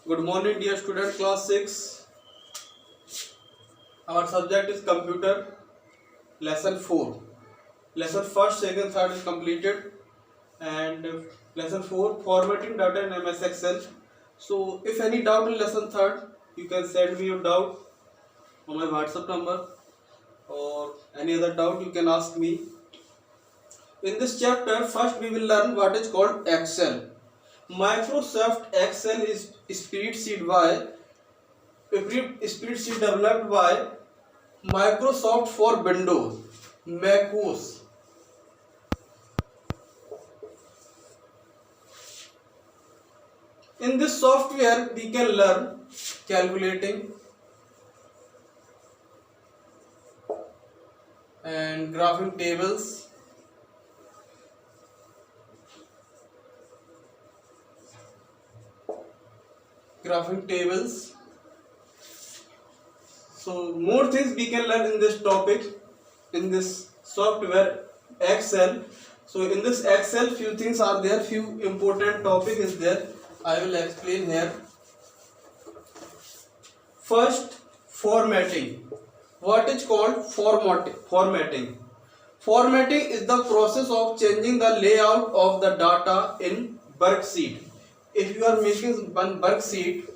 Good morning, dear student, class 6. Our subject is computer, lesson 4. Lesson 1st, 2nd, 3rd is completed, and lesson 4, formatting data in MS Excel. So, if any doubt in lesson 3rd, you can send me your doubt on my WhatsApp number, or any other doubt you can ask me. In this chapter, first we will learn what is called Excel. Microsoft Excel is spreadsheet developed by Microsoft for Windows, macOS. In this software, we can learn calculating and graphing tables, So more things we can learn in this topic, in this software Excel. So in this Excel, few things are there, few important topic is there. I will explain here. First, formatting. What is called formatting? Formatting is the process of changing the layout of the data in worksheet. If you are making one worksheet,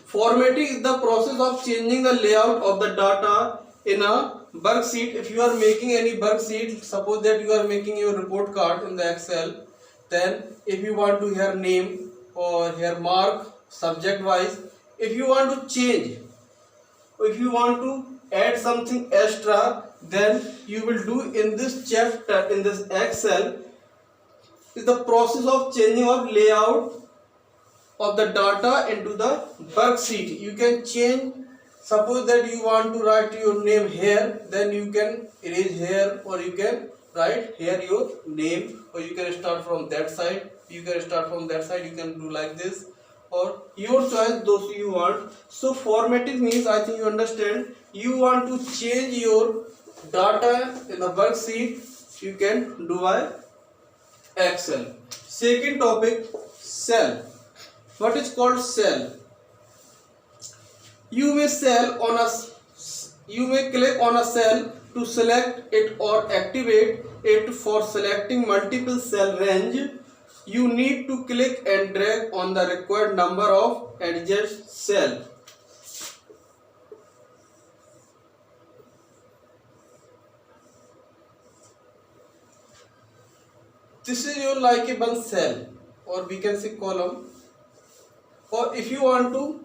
formatting is the process of changing the layout of the data in a worksheet. If you are making any worksheet, suppose that you are making your report card in the Excel, then if you want to here name or here mark subject wise, if you want to change, if you want to add something extra, then you will do in this chapter, in this Excel, is the process of changing of layout of the data into the worksheet. You can change, suppose that you want to write your name here, then you can erase here, or you can write here your name, or you can start from that side, you can do like this, or your choice, those you want. So formatting means, I think you understand, you want to change your data in the worksheet, you can do by Excel. Second topic, cell. What is called cell? You may click on a cell to select it or activate it. For selecting multiple cell range, you need to click and drag on the required number of adjacent cell. This is your like a one cell, or we can say column. Or if you want to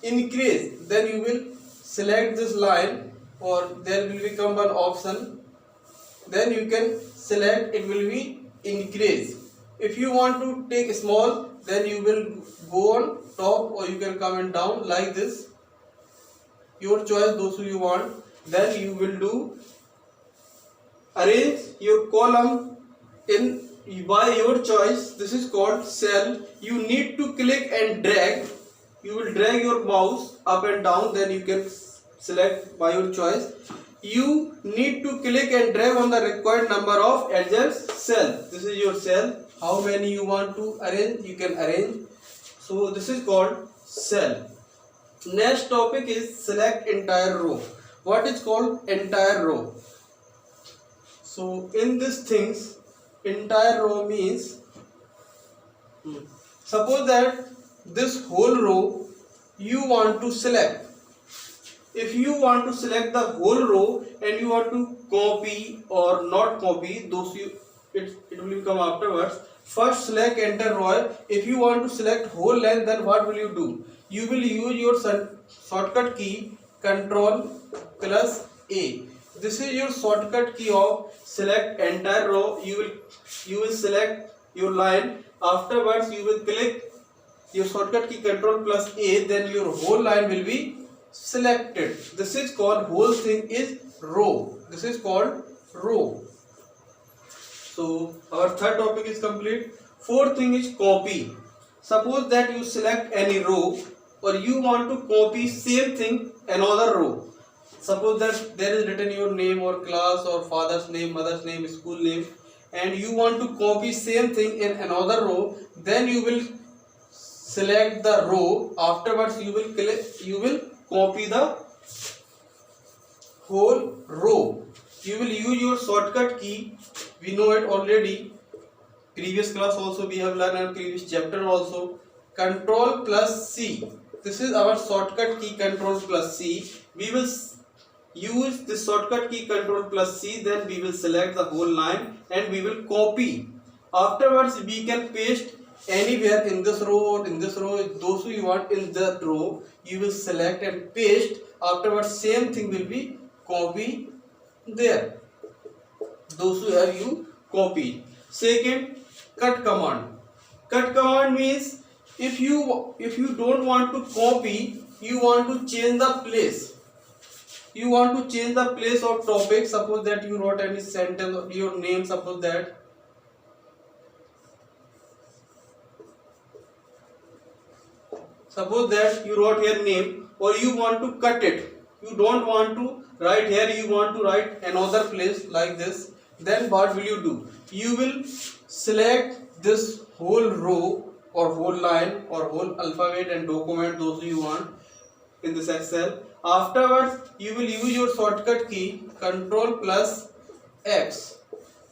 increase, then you will select this line, or there will become one option, then you can select, it will be increase. If you want to take small, then you will go on top, or you can come and down like this, your choice, those who you want. Then you will do arrange your column in by your choice. This is called cell. You need to click and drag. You will drag your mouse up and down, then you can select by your choice. You need to click and drag on the required number of adjacent cell. This is your cell. How many you want to arrange, you can arrange. So this is called cell. Next topic is select entire row. What is called entire row? So in these things, entire row means, suppose that this whole row you want to select. If you want to select the whole row and you want to copy or not copy, those it will come afterwards. First select enter row. If you want to select whole length, then what will you do? You will use your shortcut key Control plus A. This is your shortcut key of select entire row. You will select your line. Afterwards, you will click your shortcut key Control plus A. Then your whole line will be selected. This is called, whole thing is row. This is called row. So our third topic is complete. Fourth thing is copy. Suppose that you select any row, or you want to copy same thing another row. Suppose that there is written your name or class or father's name, mother's name, school name. and you want to copy same thing in another row, then you will select the row. Afterwards you will copy the whole row. You will use your shortcut key. We know it already. Previous class also we have learned, and previous chapter also. Control plus C. This is our shortcut key, Control plus C. We will use this shortcut key, Control plus C. Then we will select the whole line and we will copy. Afterwards we can paste anywhere in this row or in this row. Those who you want in that row, you will select and paste. Afterwards same thing will be copy there. Those who have you copy. Second, cut command. Cut command means if you don't want to copy, you want to change the place. You want to change the place of topic. Suppose that you wrote any sentence or your name. Suppose that you wrote your name, or you want to cut it. You don't want to write here, you want to write another place like this. Then what will you do? You will select this whole row or whole line or whole alphabet and document those you want in this Excel. Afterwards you will use your shortcut key, Control plus X.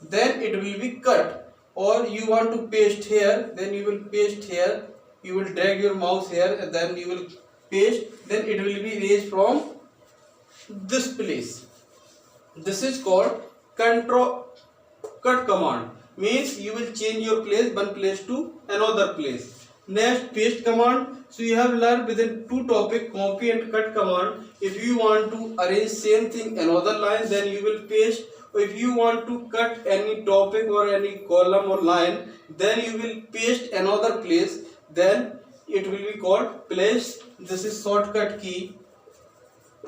Then it will be cut. Or you want to paste here, then you will paste here. You will drag your mouse here and then you will paste. Then it will be erased from this place. This is called cut command. Means you will change your place, one place to another place. Next, paste command. So you have learned within two topic, copy and cut command. If you want to arrange same thing another line, then you will paste. If you want to cut any topic or any column or line, then you will paste another place. Then it will be called place. This is shortcut key,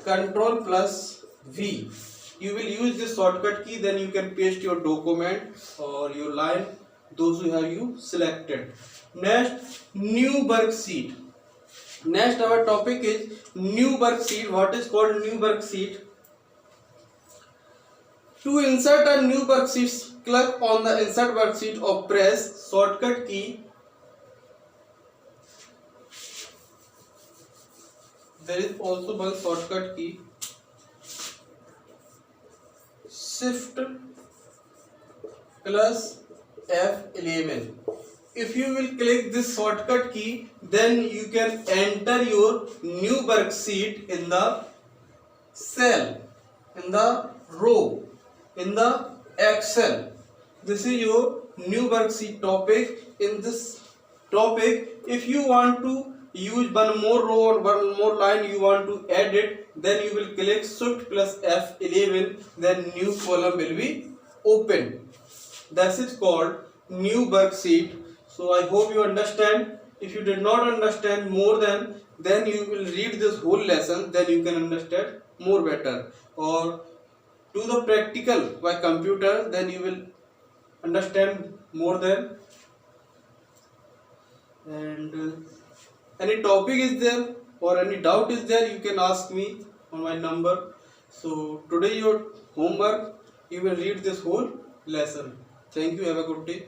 Control plus V. You will use this shortcut key, then you can paste your document or your line, those who have you selected. Next, new worksheet. Next our topic is new worksheet. What is called new worksheet? To insert a new worksheet, click on the insert worksheet or press shortcut key. There is also one shortcut key, Shift plus F11. If you will click this shortcut key, then you can enter your new worksheet in the cell, in the row, in the Excel. This is your new worksheet topic. In this topic, if you want to use one more row or one more line, you want to add it, then you will click Shift plus F11, then new column will be open. That is called new worksheet. So I hope you understand. If you did not understand more, then you will read this whole lesson, then you can understand more better. Or do the practical by computer, then you will understand more than. And any topic is there or any doubt is there, you can ask me on my number. So today your homework, you will read this whole lesson. Thank you. Have a good day.